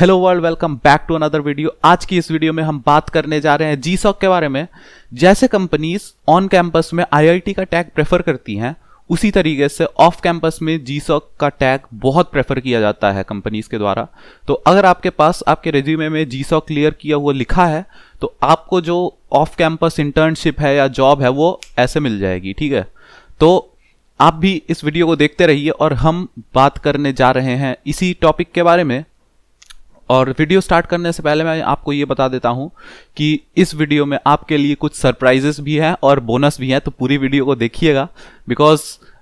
Hello world, welcome back to another video. आज की इस वीडियो में हम बात करने जा रहे हैं जीसॉक के बारे में। जैसे कंपनीज ऑन कैंपस में आईआईटी का टैग प्रेफर करती हैं, उसी तरीके से ऑफ कैंपस में जीसॉक का टैग बहुत प्रेफर किया जाता है कंपनीज के द्वारा। तो अगर आपके पास आपके रिज्यूमे में जीसॉक क्लियर किया हुआ लिखा है तो आपको जो ऑफ कैंपस इंटर्नशिप है या जॉब है वो ऐसे मिल जाएगी। ठीक है, तो आप भी इस वीडियो को देखते रहिए और हम बात करने जा रहे हैं इसी टॉपिक के बारे में। और वीडियो स्टार्ट करने से पहले मैं आपको ये बता देता हूं कि इस वीडियो में आपके लिए कुछ सरप्राइजेस भी हैं और बोनस भी हैं, तो पूरी वीडियो को देखिएगा बिकॉज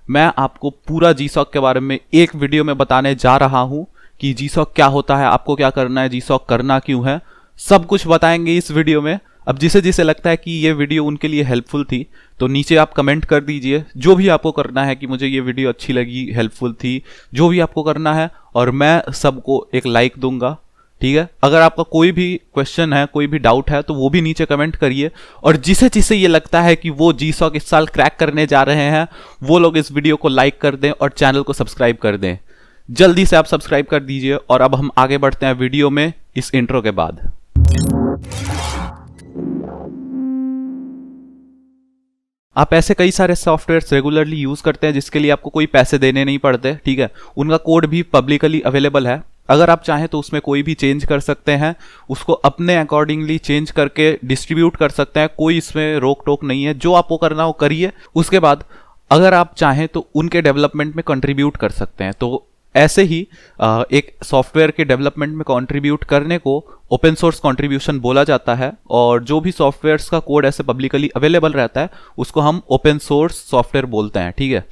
मैं आपको पूरा जीसॉक के बारे में एक वीडियो में बताने जा रहा हूं कि जीसॉक क्या होता है, आपको क्या करना है, जीसॉक करना क्यों है, सब कुछ बताएंगे इस वीडियो में। अब जिसे जिसे लगता है कि ये वीडियो उनके लिए हेल्पफुल थी तो नीचे आप कमेंट कर दीजिए जो भी आपको करना है कि मुझे ये वीडियो अच्छी लगी, हेल्पफुल थी, जो भी आपको करना है, और मैं सबको एक लाइक दूंगा। ठीक है, अगर आपका कोई भी क्वेश्चन है, कोई भी डाउट है तो वो भी नीचे कमेंट करिए। और जिसे जिसे ये लगता है कि वो जीसॉक इस साल क्रैक करने जा रहे हैं वो लोग इस वीडियो को लाइक कर दें और चैनल को सब्सक्राइब कर दें। जल्दी से आप सब्सक्राइब कर दीजिए। और अब हम आगे बढ़ते हैं वीडियो में इस इंट्रो के बाद। आप ऐसे कई सारे सॉफ्टवेयर्स रेगुलरली यूज करते हैं जिसके लिए आपको कोई पैसे देने नहीं पड़ते। ठीक है, उनका कोड भी पब्लिकली अवेलेबल है। अगर आप चाहें तो उसमें कोई भी चेंज कर सकते हैं, उसको अपने अकॉर्डिंगली चेंज करके डिस्ट्रीब्यूट कर सकते हैं, कोई इसमें रोक टोक नहीं है। जो आपको करना हो करिए। उसके बाद अगर आप चाहें तो उनके डेवलपमेंट में कंट्रीब्यूट कर सकते हैं। तो ऐसे ही एक सॉफ्टवेयर के डेवलपमेंट में कंट्रीब्यूट करने को ओपन सोर्स कंट्रीब्यूशन बोला जाता है। और जो भी सॉफ्टवेयर्स का कोड ऐसे पब्लिकली अवेलेबल रहता है उसको हम ओपन सोर्स सॉफ्टवेयर बोलते हैं। ठीक है,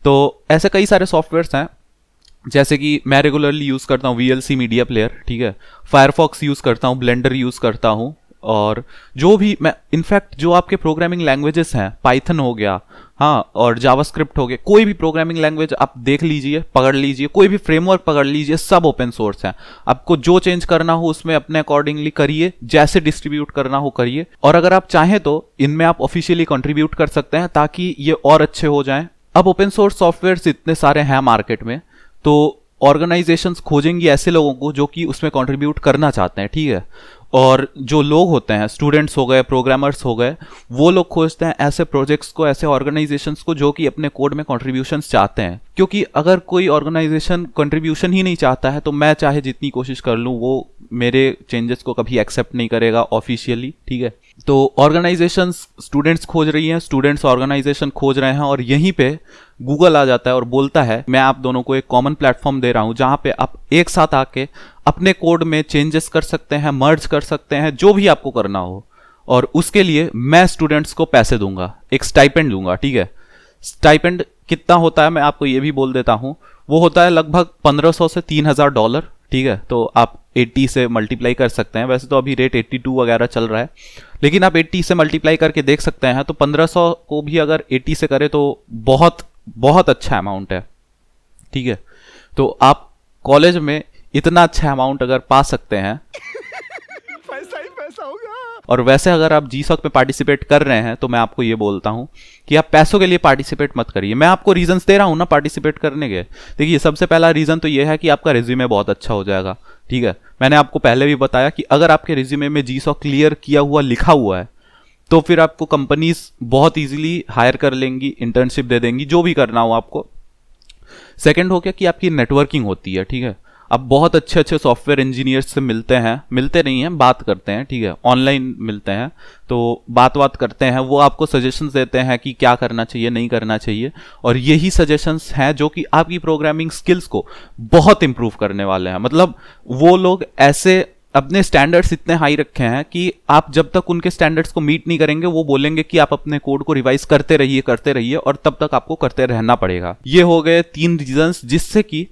तो ऐसे कई सारे सॉफ्टवेयर्स हैं जैसे कि मैं रेगुलरली यूज करता हूँ VLC मीडिया प्लेयर। ठीक है, फायरफॉक्स यूज करता हूँ, ब्लेंडर यूज करता हूँ, और जो भी मैं इनफैक्ट जो आपके प्रोग्रामिंग लैंग्वेजेस हैं, पाइथन हो गया, हाँ, और जावास्क्रिप्ट हो गया, कोई भी प्रोग्रामिंग लैंग्वेज आप देख लीजिए, पकड़ लीजिए, कोई भी फ्रेमवर्क पकड़ लीजिए, सब ओपन सोर्स है। आपको जो चेंज करना हो उसमें अपने अकॉर्डिंगली करिए, जैसे डिस्ट्रीब्यूट करना हो करिए। और अगर आप चाहें तो इनमें आप ऑफिशियली कंट्रीब्यूट कर सकते हैं ताकि ये और अच्छे हो जाएं। अब ओपन सोर्स सॉफ्टवेयर इतने सारे हैं मार्केट में, तो ऑर्गेनाइजेशंस खोजेंगी ऐसे लोगों को जो कि उसमें कंट्रीब्यूट करना चाहते हैं। ठीक है, और जो लोग होते हैं, स्टूडेंट्स हो गए, प्रोग्रामर्स हो गए, वो लोग खोजते हैं ऐसे प्रोजेक्ट्स को, ऐसे ऑर्गेनाइजेशंस को जो कि अपने कोड में कंट्रीब्यूशंस चाहते हैं। क्योंकि अगर कोई ऑर्गेनाइजेशन कंट्रीब्यूशन ही नहीं चाहता है तो मैं चाहे जितनी कोशिश कर लूँ वो मेरे चेंजेस को कभी एक्सेप्ट नहीं करेगा ऑफिशियली। ठीक है, तो ऑर्गेनाइजेशंस स्टूडेंट्स खोज रही हैं, स्टूडेंट्स ऑर्गेनाइजेशन खोज रहे हैं, और यहीं पे गूगल आ जाता है और बोलता है मैं आप दोनों को एक कॉमन प्लेटफॉर्म दे रहा हूं जहां पे आप एक साथ आके अपने कोड में चेंजेस कर सकते हैं, मर्ज कर सकते हैं, जो भी आपको करना हो। और उसके लिए मैं स्टूडेंट्स को पैसे दूंगा, एक स्टाइपेंड दूंगा। ठीक है, स्टाइपेंड कितना होता है मैं आपको ये भी बोल देता हूं, वो होता है लगभग $1500 से $3000। ठीक है, तो आप 80 से मल्टीप्लाई कर सकते हैं। वैसे तो अभी रेट 82 वगैरह चल रहा है, लेकिन आप 80 से मल्टीप्लाई करके देख सकते हैं। तो 1500 को भी अगर 80 से करें तो बहुत बहुत अच्छा अमाउंट है। ठीक है, तो आप कॉलेज में इतना अच्छा अमाउंट अगर पा सकते हैं पैसा ही पैसा होगा। और वैसे अगर आप जीसॉक में पार्टिसिपेट कर रहे हैं तो मैं आपको ये बोलता हूं कि आप पैसों के लिए पार्टिसिपेट मत करिए। मैं आपको रीजंस दे रहा हूं ना पार्टिसिपेट करने के। देखिए, सबसे पहला रीजन तो ये है कि आपका रिज्यूमे बहुत अच्छा हो जाएगा। ठीक है, मैंने आपको पहले भी बताया कि अगर आपके रिज्यूमे में जीसॉक क्लियर किया हुआ लिखा हुआ है तो फिर आपको कंपनीज बहुत इजीली हायर कर लेंगी, इंटर्नशिप दे देंगी, जो भी करना हो आपको। सेकंड हो गया कि आपकी नेटवर्किंग होती है। ठीक है, आप बहुत अच्छे अच्छे सॉफ्टवेयर इंजीनियर्स से मिलते नहीं हैं, बात करते हैं। ठीक है, ऑनलाइन मिलते हैं तो बात करते हैं, वो आपको सजेशंस देते हैं कि क्या करना चाहिए, नहीं करना चाहिए। और यही सजेशंस हैं जो कि आपकी प्रोग्रामिंग स्किल्स को बहुत इंप्रूव करने वाले हैं। मतलब वो लोग ऐसे अपने स्टैंडर्ड्स इतने हाई रखे हैं कि आप जब तक उनके स्टैंडर्ड्स को मीट नहीं करेंगे वो बोलेंगे कि आप अपने कोड को रिवाइज करते रहिए, और तब तक आपको करते रहना पड़ेगा। ये हो गए 3 रीजंस जिससे कि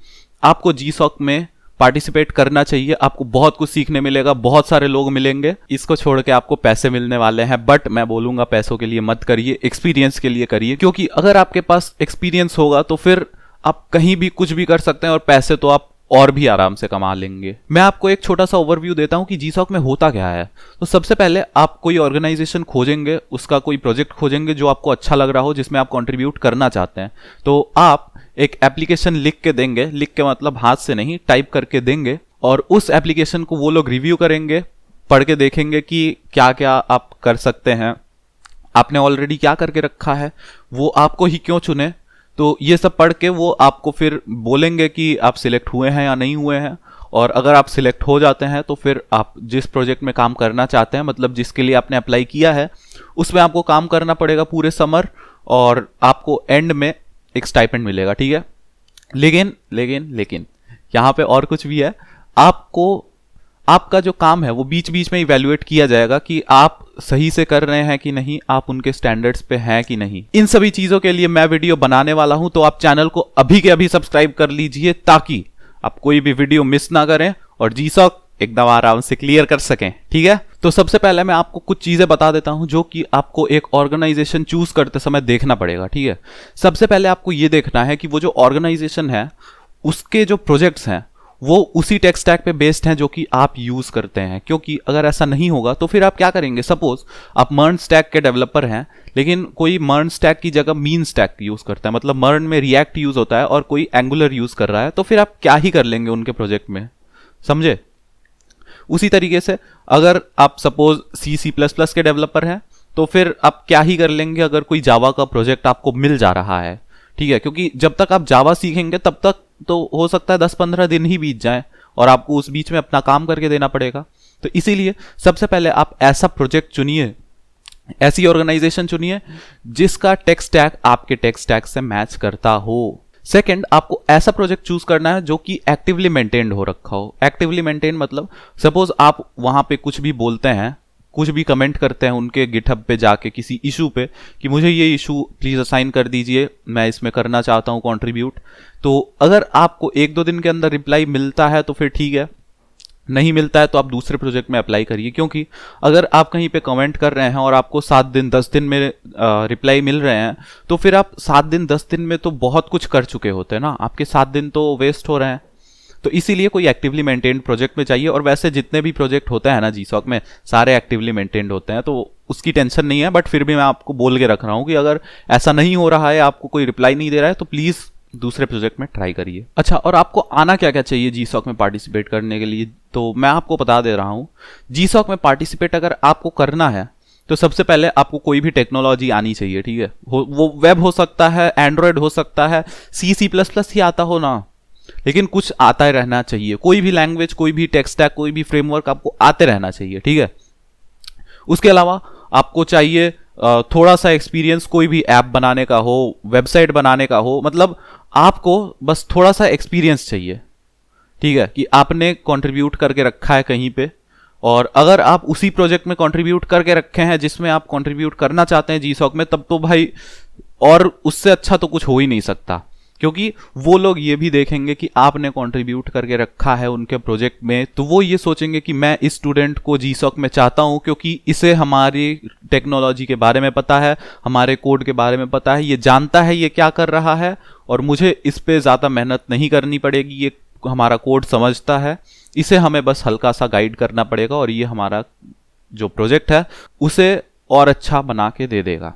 आपको जीसॉक में पार्टिसिपेट करना चाहिए। आपको बहुत कुछ सीखने मिलेगा, बहुत सारे लोग मिलेंगे, इसको छोड़ के आपको पैसे मिलने वाले हैं। बट मैं बोलूंगा पैसों के लिए मत करिए, एक्सपीरियंस के लिए करिए। क्योंकि अगर आपके पास एक्सपीरियंस होगा तो फिर आप कहीं भी कुछ भी कर सकते हैं और पैसे तो आप और भी आराम से कमा लेंगे। मैं आपको एक छोटा सा ओवरव्यू देता हूं कि जीसॉक में होता क्या है। तो सबसे पहले आप कोई ऑर्गेनाइजेशन खोजेंगे, उसका कोई प्रोजेक्ट खोजेंगे जो आपको अच्छा लग रहा हो, जिसमें आप कंट्रीब्यूट करना चाहते हैं। तो आप एक एप्लीकेशन लिख के देंगे, लिख के मतलब हाथ से नहीं, टाइप करके देंगे, और उस एप्लीकेशन को वो लोग रिव्यू करेंगे, पढ़ के देखेंगे कि क्या क्या आप कर सकते हैं, आपने ऑलरेडी क्या करके रखा है, वो आपको ही क्यों चुने। तो ये सब पढ़ के वो आपको फिर बोलेंगे कि आप सिलेक्ट हुए हैं या नहीं हुए हैं। और अगर आप सिलेक्ट हो जाते हैं तो फिर आप जिस प्रोजेक्ट में काम करना चाहते हैं, मतलब जिसके लिए आपने अप्लाई किया है, उसमें आपको काम करना पड़ेगा पूरे समर, और आपको एंड में एक स्टाइपेंड मिलेगा, ठीक है। लेकिन लेकिन लेकिन यहाँ पे और कुछ भी है। आपको आपका जो काम है वो बीच बीच में इवैल्यूएट किया जाएगा कि आप सही से कर रहे हैं कि नहीं, आप उनके स्टैंडर्ड्स पे हैं कि नहीं। इन सभी चीजों के लिए मैं वीडियो बनाने वाला हूं, तो आप चैनल को अभी के अभी सब्सक्राइब कर लीजिए ताकि आप कोई भी वीडियो मिस ना करें और GSOC एकदम आराम से क्लियर कर सकें, ठीक है। तो सबसे पहले मैं आपको कुछ चीजें बता देता हूं जो कि आपको एक ऑर्गेनाइजेशन चूज करते समय देखना पड़ेगा, ठीक है। सबसे पहले आपको यह देखना है कि वो जो ऑर्गेनाइजेशन है उसके जो प्रोजेक्ट्स हैं वो उसी टेक स्टैक पे बेस्ड हैं जो कि आप यूज करते हैं, क्योंकि अगर ऐसा नहीं होगा तो फिर आप क्या करेंगे। सपोज आप मर्न स्टैक के डेवलपर हैं, लेकिन कोई मर्न स्टैक की जगह मीन स्टैक यूज करता है, मतलब मर्न में रिएक्ट यूज होता है और कोई एंगुलर यूज कर रहा है, तो फिर आप क्या ही कर लेंगे उनके प्रोजेक्ट में, समझे। उसी तरीके से अगर आप सपोज C++ के डेवलपर हैं तो फिर आप क्या ही कर लेंगे अगर कोई जावा का प्रोजेक्ट आपको मिल जा रहा है, ठीक है। क्योंकि जब तक आप जावा सीखेंगे तब तक तो हो सकता है 10-15 दिन ही बीत जाए और आपको उस बीच में अपना काम करके देना पड़ेगा। तो इसीलिए सबसे पहले आप ऐसा प्रोजेक्ट चुनिए, ऐसी ऑर्गेनाइजेशन चुनिए जिसका टेक स्टैक आपके टेक स्टैक से मैच करता हो। सेकंड, आपको ऐसा प्रोजेक्ट चूज करना है जो कि एक्टिवली मेंटेन्ड हो रखा हो। एक्टिवली मेंटेन मतलब सपोज आप वहां पे कुछ भी बोलते हैं, कुछ भी कमेंट करते हैं उनके गिटहब पे जाके किसी इशू पे कि मुझे ये इशू प्लीज असाइन कर दीजिए, मैं इसमें करना चाहता हूं कंट्रीब्यूट। तो अगर आपको 1-2 दिन के अंदर रिप्लाई मिलता है तो फिर ठीक है, नहीं मिलता है तो आप दूसरे प्रोजेक्ट में अप्लाई करिए। क्योंकि अगर आप कहीं पे कमेंट कर रहे हैं और आपको 7 दिन 10 दिन में रिप्लाई मिल रहे हैं, तो फिर आप 7 दिन 10 दिन में तो बहुत कुछ कर चुके होते हैं ना, आपके 7 दिन तो वेस्ट हो रहे हैं। तो इसीलिए कोई एक्टिवली मेंटेन्ड प्रोजेक्ट में चाहिए। और वैसे जितने भी प्रोजेक्ट होते हैं ना GSOC में, सारे एक्टिवली मेंटेन्ड होते हैं, तो उसकी टेंशन नहीं है। बट फिर भी मैं आपको बोल के रख रहा हूं कि अगर ऐसा नहीं हो रहा है, आपको कोई रिप्लाई नहीं दे रहा है, तो प्लीज दूसरे प्रोजेक्ट में ट्राई करिए। अच्छा, और आपको आना क्या क्या चाहिए GSOC में पार्टिसिपेट करने के लिए, तो मैं आपको बता दे रहा हूं। GSOC में पार्टिसिपेट अगर आपको करना है तो सबसे पहले आपको कोई भी टेक्नोलॉजी आनी चाहिए, ठीक है। वो वेब हो सकता है, एंड्रॉयड हो सकता है, C++ ही आता हो ना, लेकिन कुछ आता ही रहना चाहिए। कोई भी लैंग्वेज, कोई भी टेक स्टैक, कोई भी फ्रेमवर्क आपको आते रहना चाहिए, ठीक है। उसके अलावा आपको चाहिए थोड़ा सा एक्सपीरियंस, कोई भी ऐप बनाने का हो, वेबसाइट बनाने का हो, मतलब आपको बस थोड़ा सा एक्सपीरियंस चाहिए, ठीक है, कि आपने कंट्रीब्यूट करके रखा है कहीं पे। और अगर आप उसी प्रोजेक्ट में कंट्रीब्यूट करके रखे हैं जिसमें आप कंट्रीब्यूट करना चाहते हैं GSOC में, तब तो भाई और उससे अच्छा तो कुछ हो ही नहीं सकता। क्योंकि वो लोग ये भी देखेंगे कि आपने कंट्रीब्यूट करके रखा है उनके प्रोजेक्ट में, तो वो ये सोचेंगे कि मैं इस स्टूडेंट को GSOC में चाहता हूं क्योंकि इसे हमारी टेक्नोलॉजी के बारे में पता है, हमारे कोड के बारे में पता है, ये जानता है ये क्या कर रहा है, और मुझे इस पे ज़्यादा मेहनत नहीं करनी पड़ेगी, ये हमारा कोड समझता है, इसे हमें बस हल्का सा गाइड करना पड़ेगा और ये हमारा जो प्रोजेक्ट है उसे और अच्छा बना के दे देगा,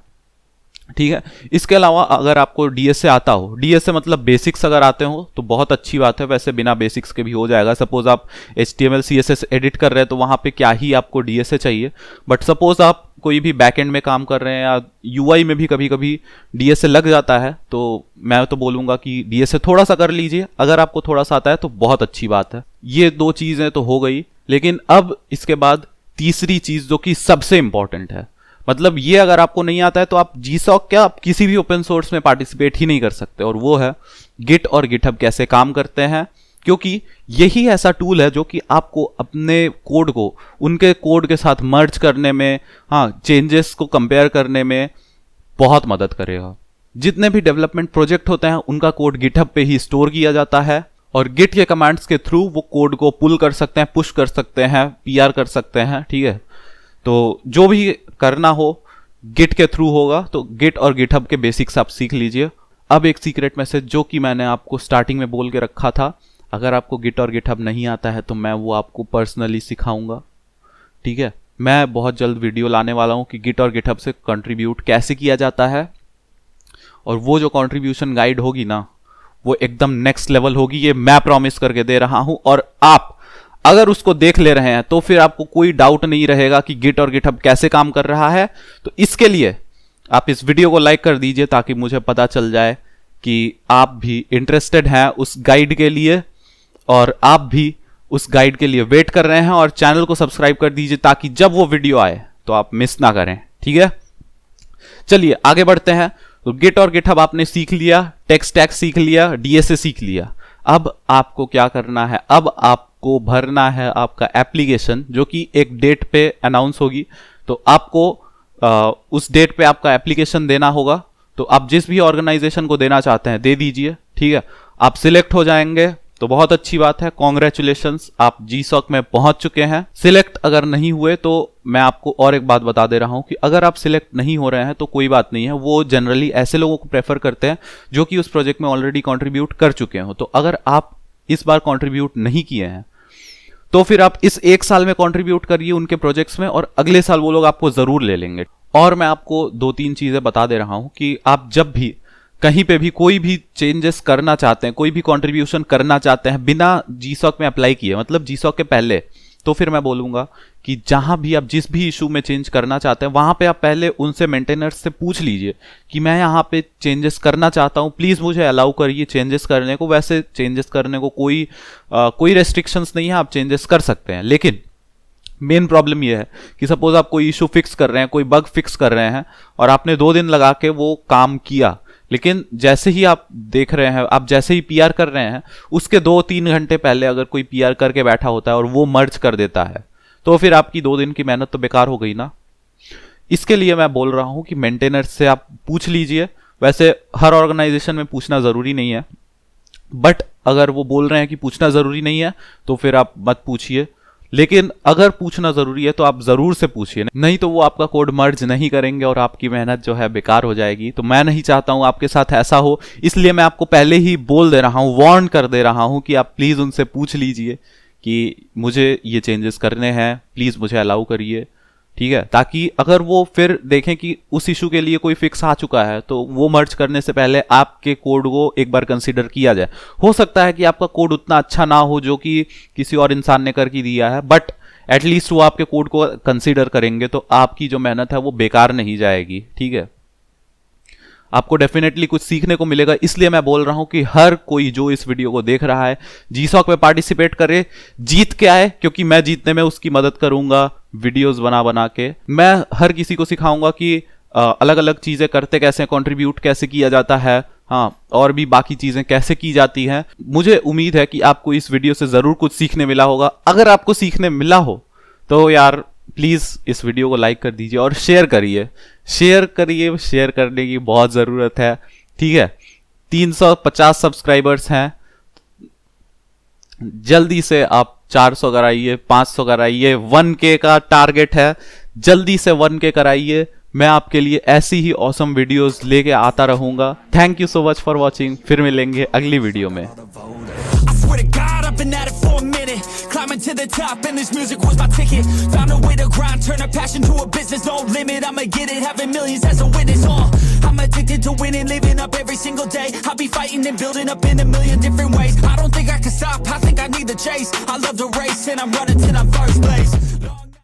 ठीक है। इसके अलावा अगर आपको DSA आता हो, DSA मतलब बेसिक्स अगर आते हो तो बहुत अच्छी बात है, वैसे बिना बेसिक्स के भी हो जाएगा। सपोज आप HTML CSS एडिट कर रहे हैं तो वहां पे क्या ही आपको DSA चाहिए। बट सपोज आप कोई भी बैकएंड में काम कर रहे हैं या UI में भी कभी कभी DSA लग जाता है, तो मैं तो बोलूंगा कि DSA थोड़ा सा कर लीजिए। अगर आपको थोड़ा सा आता है तो बहुत अच्छी बात है। ये 2 चीजें तो हो गई, लेकिन अब इसके बाद तीसरी चीज जो कि सबसे इंपॉर्टेंट है, मतलब ये अगर आपको नहीं आता है तो आप GSOC क्या, आप किसी भी ओपन सोर्स में पार्टिसिपेट ही नहीं कर सकते, और वो है गिट और गिटहब कैसे काम करते हैं। क्योंकि यही ऐसा टूल है जो कि आपको अपने कोड को उनके कोड के साथ मर्ज करने में, हाँ, चेंजेस को कंपेयर करने में बहुत मदद करेगा। जितने भी डेवलपमेंट प्रोजेक्ट होते हैं उनका कोड गिटहब पे ही स्टोर किया जाता है, और गिट के कमांड्स के थ्रू वो कोड को पुल कर सकते हैं, पुश कर सकते हैं, PR कर सकते हैं, ठीक है। तो जो भी करना हो गिट के थ्रू होगा, तो गिट और गिटहब के बेसिक्स आप सीख लीजिए। अब एक सीक्रेट मैसेज जो कि मैंने आपको स्टार्टिंग में बोल के रखा था, अगर आपको गिट और गिटहब नहीं आता है तो मैं वो आपको पर्सनली सिखाऊंगा, ठीक है। मैं बहुत जल्द वीडियो लाने वाला हूं कि गिट और गिटहब से कंट्रीब्यूट कैसे किया जाता है, और वो जो कंट्रीब्यूशन गाइड होगी ना, वो एकदम नेक्स्ट लेवल होगी, ये मैं प्रॉमिस करके दे रहा हूं। और आप अगर उसको देख ले रहे हैं तो फिर आपको कोई डाउट नहीं रहेगा कि गिट और गिटहब कैसे काम कर रहा है। तो इसके लिए आप इस वीडियो को लाइक कर दीजिए ताकि मुझे पता चल जाए कि आप भी इंटरेस्टेड हैं उस गाइड के लिए और आप भी उस गाइड के लिए वेट कर रहे हैं, और चैनल को सब्सक्राइब कर दीजिए ताकि जब वो वीडियो आए तो आप मिस ना करें। ठीक है, चलिए आगे बढ़ते हैं। तो गिट और गिटहब आपने सीख लिया, टेक स्टैक सीख लिया, डीएसए सीख लिया। अब आपको क्या करना है, अब आपको भरना है आपका एप्लीकेशन, जो कि एक डेट पे अनाउंस होगी। तो आपको उस डेट पे आपका एप्लीकेशन देना होगा। तो आप जिस भी ऑर्गेनाइजेशन को देना चाहते हैं दे दीजिए। ठीक है, आप सिलेक्ट हो जाएंगे तो बहुत अच्छी बात है, कॉन्ग्रेचुलेशंस, आप GSOC में पहुंच चुके हैं। सिलेक्ट अगर नहीं हुए तो मैं आपको और एक बात बता दे रहा हूं कि अगर आप सिलेक्ट नहीं हो रहे हैं तो कोई बात नहीं है, वो जनरली ऐसे लोगों को प्रेफर करते हैं जो कि उस प्रोजेक्ट में ऑलरेडी कंट्रीब्यूट कर चुके हो। तो अगर आप इस बार कंट्रीब्यूट नहीं किए हैं तो फिर आप इस एक साल में कंट्रीब्यूट करिए उनके प्रोजेक्ट्स में, और अगले साल वो लोग आपको जरूर ले लेंगे। और मैं आपको 2-3 चीजें बता दे रहा हूं कि आप जब भी कहीं पे भी कोई भी चेंजेस करना चाहते हैं, कोई भी कंट्रीब्यूशन करना चाहते हैं बिना GSOC में अप्लाई किए, मतलब GSOC के पहले, तो फिर मैं बोलूंगा कि जहां भी आप जिस भी इशू में चेंज करना चाहते हैं वहां पे आप पहले उनसे मेंटेनर्स से पूछ लीजिए कि मैं यहाँ पे चेंजेस करना चाहता हूं, प्लीज मुझे अलाउ करिए चेंजेस करने को। वैसे चेंजेस करने को कोई रेस्ट्रिक्शंस नहीं है, आप चेंजेस कर सकते हैं। लेकिन मेन प्रॉब्लम यह है कि सपोज आप कोई इशू फिक्स कर रहे हैं, कोई बग फिक्स कर रहे हैं, और आपने 2 दिन लगा के वो काम किया, लेकिन जैसे ही आप देख रहे हैं, आप जैसे ही PR कर रहे हैं, उसके 2-3 घंटे पहले अगर कोई PR करके बैठा होता है और वो मर्ज कर देता है, तो फिर आपकी 2 दिन की मेहनत तो बेकार हो गई ना। इसके लिए मैं बोल रहा हूं कि मेंटेनर से आप पूछ लीजिए। वैसे हर ऑर्गेनाइजेशन में पूछना जरूरी नहीं है, बट अगर वो बोल रहे हैं कि पूछना जरूरी नहीं है तो फिर आप मत पूछिए। लेकिन अगर पूछना जरूरी है तो आप जरूर से पूछिए, नहीं तो वो आपका कोड मर्ज नहीं करेंगे और आपकी मेहनत जो है बेकार हो जाएगी। तो मैं नहीं चाहता हूं आपके साथ ऐसा हो, इसलिए मैं आपको पहले ही बोल दे रहा हूं, वार्न कर दे रहा हूं कि आप प्लीज उनसे पूछ लीजिए कि मुझे ये चेंजेस करने हैं, प्लीज मुझे अलाउ करिए। ठीक है, ताकि अगर वो फिर देखें कि उस इशू के लिए कोई फिक्स आ चुका है तो वो मर्ज करने से पहले आपके कोड को एक बार कंसीडर किया जाए। हो सकता है कि आपका कोड उतना अच्छा ना हो जो कि किसी और इंसान ने करके दिया है, बट एटलीस्ट वो आपके कोड को कंसीडर करेंगे तो आपकी जो मेहनत है वो बेकार नहीं जाएगी। ठीक है, आपको डेफिनेटली कुछ सीखने को मिलेगा। इसलिए मैं बोल रहा हूं कि हर कोई जो इस वीडियो को देख रहा है GSOC में पार्टिसिपेट करे, जीत के आए, क्योंकि मैं जीतने में उसकी मदद करूंगा वीडियोस बना के। मैं हर किसी को सिखाऊंगा कि अलग अलग चीजें करते कैसे, कंट्रीब्यूट कैसे किया जाता है, हाँ, और भी बाकी चीजें कैसे की जाती हैं। मुझे उम्मीद है कि आपको इस वीडियो से जरूर कुछ सीखने मिला होगा। अगर आपको सीखने मिला हो तो यार प्लीज इस वीडियो को लाइक कर दीजिए और शेयर करिए। शेयर करने की बहुत जरूरत है। ठीक है, 350 सब्सक्राइबर्स हैं, जल्दी से आप 400 कराइए, 500 कराइए, 1K का टारगेट है, जल्दी से 1K कराइए। मैं आपके लिए ऐसी ही ऑसम वीडियोस लेके आता रहूंगा। Thank you so much for watching. फिर मिलेंगे अगली वीडियो में। Swear to God, I've been at it for a minute. Climbing to the top, and this music was my ticket. Found a way to grind, turn a passion to a business. No limit, I'ma get it, having millions as a witness. I'm addicted to winning, living up every single day. I'll be fighting and building up in a million different ways. I don't think I can stop, I think I need the chase. I love the race, and I'm running till I'm first place.